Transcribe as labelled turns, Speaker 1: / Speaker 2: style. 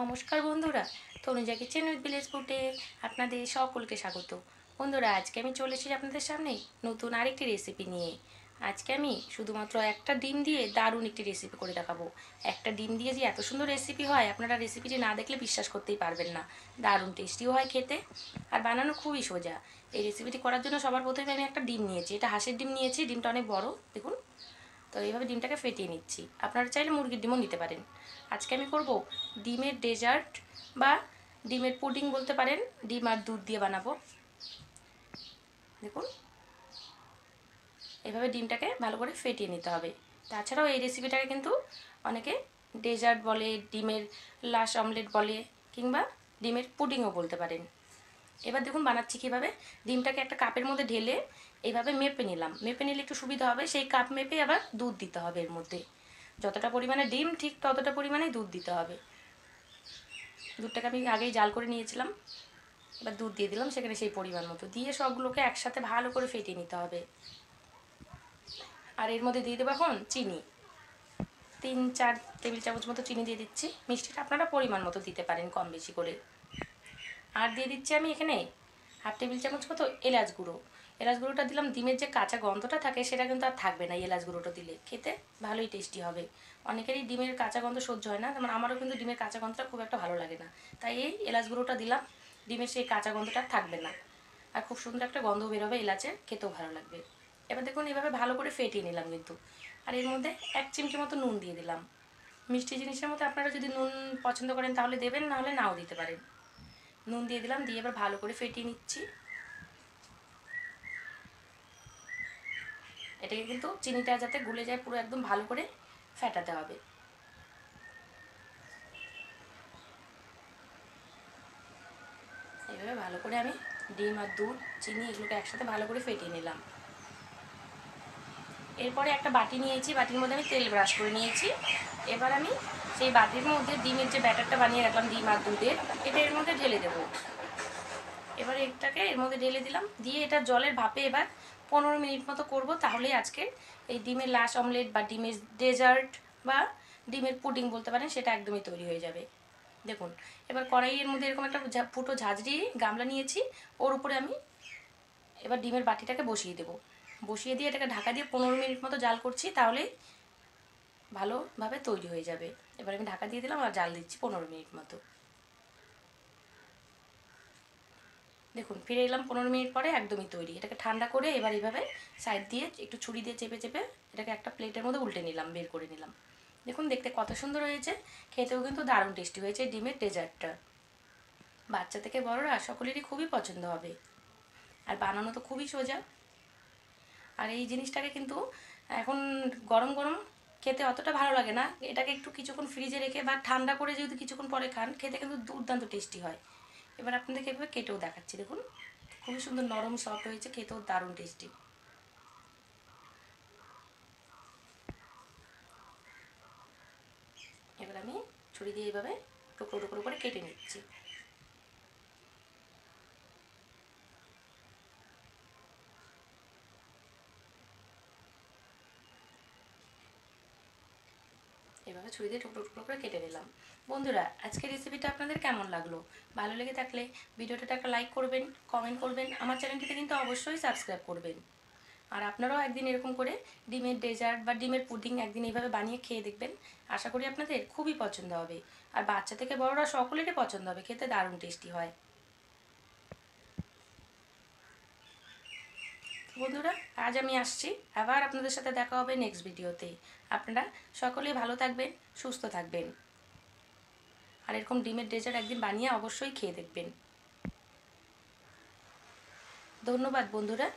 Speaker 1: নমস্কার বন্ধুরা, Tanuja kitchen with village ফুডে আপনাদের সকলকে স্বাগত। বন্ধুরা, আজকে আমি চলে এসেছি আপনাদের সামনে নতুন আরেকটি রেসিপি নিয়ে। আজকে আমি শুধুমাত্র একটা ডিম দিয়ে দারুণ একটি রেসিপি করে দেখাবো। একটা ডিম দিয়ে যে এত সুন্দর রেসিপি হয়, আপনারা রেসিপিটি না দেখলে বিশ্বাস করতেই পারবেন না। দারুণ টেস্টিও হয় খেতে, আর বানানো খুবই সোজা। এই রেসিপিটি করার জন্য সবার প্রথমে আমি একটা ডিম নিয়েছি। এটা হাঁসের ডিম নিয়েছি, ডিমটা অনেক বড় দেখুন। তো এইভাবে ডিমটাকে ফেটিয়ে নিচ্ছি। আপনারা চাইলে মুরগির ডিমও নিতে পারেন। আজকে আমি করব ডিমের ডেজার্ট বা ডিমের পুডিং বলতে পারেন। ডিম আর দুধ দিয়ে বানাবো। দেখুন, এভাবে ডিমটাকে ভালো করে ফেটিয়ে নিতে হবে। তাছাড়াও এই রেসিপিটাকে কিন্তু অনেকে ডেজার্ট বলে, ডিমের লাশ অমলেট বলে, কিংবা ডিমের পুডিংও বলতে পারেন। এবার দেখুন বানাচ্ছি কীভাবে। ডিমটাকে একটা কাপের মধ্যে ঢেলে এইভাবে মেপে নিলাম। মেপে নিলে একটু সুবিধা হবে। সেই কাপ মেপে আবার দুধ দিতে হবে এর মধ্যে। যতটা পরিমাণে ডিম ঠিক ততটা পরিমাণেই দুধ দিতে হবে। দুধটাকে আমি আগেই জাল করে নিয়েছিলাম। এবার দুধ দিয়ে দিলাম সেখানে সেই পরিমাণ মতো, দিয়ে সবগুলোকে একসাথে ভালো করে ফেটিয়ে নিতে হবে। আর এর মধ্যে দিয়ে দেবো এখন চিনি। 3-4 টেবিল চামচ মতো চিনি দিয়ে দিচ্ছি। মিষ্টিটা আপনারা পরিমাণ মতো দিতে পারেন কম বেশি করে। আর দিয়ে দিচ্ছি আমি এখানে 1/2 টেবিল চামচ মতো এলাচ গুঁড়ো। এলাচ গুঁড়োটা দিলাম, ডিমের যে কাঁচা গন্ধটা থাকে সেটা কিন্তু আর থাকবে না। এলাচ গুঁড়োটা দিলে খেতে ভালোই টেস্টি হবে। অনেকেরই ডিমের কাঁচা গন্ধ সহ্য হয় না, যেমন আমারও কিন্তু ডিমের কাঁচা গন্ধটা খুব একটা ভালো লাগে না। তাই এই এলাচ গুঁড়োটা দিলাম, ডিমের সেই কাঁচা গন্ধটা থাকবে না, আর খুব সুন্দর একটা গন্ধ বেরোবে এলাচের, খেতেও ভালো লাগবে। এবার দেখুন এভাবে ভালো করে ফেটিয়ে নিলাম কিন্তু। আর এর মধ্যে 1 চিমটি মতো নুন দিয়ে দিলাম। মিষ্টি জিনিসের মধ্যে আপনারা যদি নুন পছন্দ করেন তাহলে দেবেন, নাহলে নাও দিতে পারেন। নুন দিয়ে দিলাম, দিয়ে এবার ভালো করে ফেটিয়ে নিচ্ছি। এটাকে কিন্তু চিনিটা যাতে গুলে যায় পুরো একদম ভালো করে ফেটাতে হবে। এইভাবে ভালো করে আমি ডিম আর দুধ, চিনি এগুলোকে একসাথে ভালো করে ফেটিয়ে নিলাম। এরপরে একটা বাটি নিয়েছি, বাটির মধ্যে আমি তেল ব্রাশ করে নিয়েছি। এবার আমি সেই বাটির মধ্যে ডিমের যে ব্যাটারটা বানিয়ে রাখলাম ডিম আর দুধের, এটা এর মধ্যে ঢেলে দেবো। এবার এটাকে এর মধ্যে ঢেলে দিলাম, দিয়ে এটা জলের ভাপে এবার 15 মিনিট মতো করব। তাহলেই আজকে এই ডিমের লাশ অমলেট বা ডিমের ডেজার্ট বা ডিমের পুডিং বলতে পারেন, সেটা একদমই তৈরি হয়ে যাবে। দেখুন, এবার কড়াইয়ের মধ্যে এরকম একটা ফুটো ঝাঁঝরি গামলা নিয়েছি, ওর উপরে আমি এবার ডিমের বাটিটাকে বসিয়ে দেবো। বসিয়ে দিয়ে এটাকে ঢাকা দিয়ে 15 মিনিট মতো জাল করছি, তাহলেই ভালোভাবে তৈরি হয়ে যাবে। এবার আমি ঢাকা দিয়ে দিলাম আর জাল দিচ্ছি 15 মিনিট মতো। দেখুন ফিরে এলাম 15 মিনিট পরে, একদমই তৈরি। এটাকে ঠান্ডা করে এবার এইভাবে সাইড দিয়ে একটু ছুরি দিয়ে চেপে চেপে এটাকে একটা প্লেটের মধ্যে উল্টে নিলাম, বের করে নিলাম। দেখুন দেখতে কত সুন্দর হয়েছে, খেতেও কিন্তু দারুণ টেস্টি হয়েছে ডিমের ডেজার্টটা। বাচ্চা থেকে বড়রা সকলেরই খুবই পছন্দ হবে, আর বানানো তো খুবই সোজা। আর এই জিনিসটাকে কিন্তু এখন গরম গরম খেতে অতটা ভালো লাগে না। এটাকে একটু কিছুক্ষণ ফ্রিজে রেখে বা ঠান্ডা করে যদি কিছুক্ষণ পরে খান, খেতে কিন্তু দুর্দান্ত টেস্টি হয়। এবার আপনাদেরকে এভাবে কেটেও দেখাচ্ছি। দেখুন খুবই সুন্দর নরম সফট হয়েছে, খেতেও দারুণ টেস্টি। এবার আমি ছুরি দিয়ে এইভাবে টুকরো টুকরো করে কেটে নিচ্ছি। এভাবে ছুরি দিয়ে টুকরো টুকরো করে কেটে নিলাম। বন্ধুরা, আজকের রেসিপিটা আপনাদের কেমন লাগলো? ভালো লেগে থাকলে ভিডিওটাতে একটা লাইক করবেন, কমেন্ট করবেন, আমার চ্যানেলটিতে কিন্তু অবশ্যই সাবস্ক্রাইব করবেন। আর আপনারাও একদিন এরকম করে ডিমের ডেজার্ট বা ডিমের পুডিং একদিন এইভাবে বানিয়ে খেয়ে দেখবেন। আশা করি আপনাদের খুবই পছন্দ হবে, আর বাচ্চা থেকে বড়রা সকলেরই পছন্দ হবে, খেতে দারুণ টেস্টি হয়। বন্ধুরা, আজ আমি আসছি, আবার আপনাদের সাথে দেখা হবে নেক্সট ভিডিওতে। আপনারা সকলেই ভালো থাকবেন, সুস্থ থাকবেন, আর এরকম ডিমের ডেজার্ট একদিন বানিয়ে অবশ্যই খেয়ে দেখবেন। ধন্যবাদ বন্ধুরা।